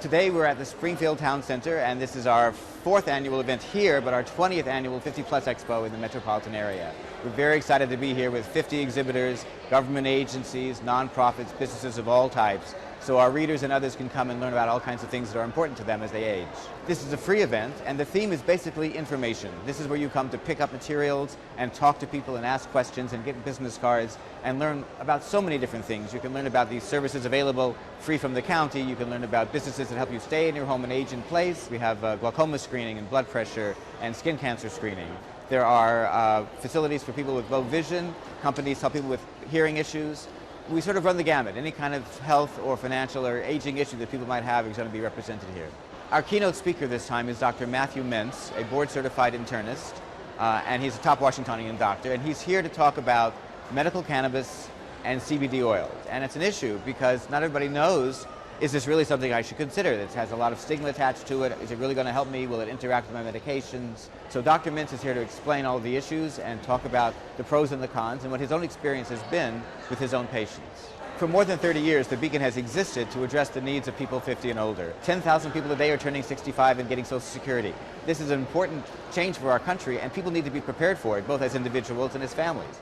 Today we're at the Springfield Town Center, and this is our 4th annual event here, but our 20th annual 50 Plus Expo in the metropolitan area. We're very excited to be here with 50 exhibitors, government agencies, nonprofits, businesses of all types, so our readers and others can come and learn about all kinds of things that are important to them as they age. This is a free event, and the theme is basically information. This is where you come to pick up materials and talk to people and ask questions and get business cards and learn about so many different things. You can learn about these services available free from the county. You can learn about businesses that help you stay in your home and age in place. We have glaucoma screening and blood pressure and skin cancer screening. There are facilities for people with low vision. Companies help people with hearing issues. We sort of run the gamut. Any kind of health or financial or aging issue that people might have is going to be represented here. Our keynote speaker this time is Dr. Matthew Mentz, a board-certified internist, and he's a top Washingtonian doctor, and he's here to talk about medical cannabis and CBD oils. And it's an issue because not everybody knows, is this really something I should consider? It has a lot of stigma attached to it. Is it really going to help me? Will it interact with my medications? So Dr. Mentz is here to explain all of the issues and talk about the pros and the cons and what his own experience has been with his own patients. For more than 30 years, the Beacon has existed to address the needs of people 50 and older. 10,000 people a day are turning 65 and getting Social Security. This is an important change for our country, and people need to be prepared for it, both as individuals and as families.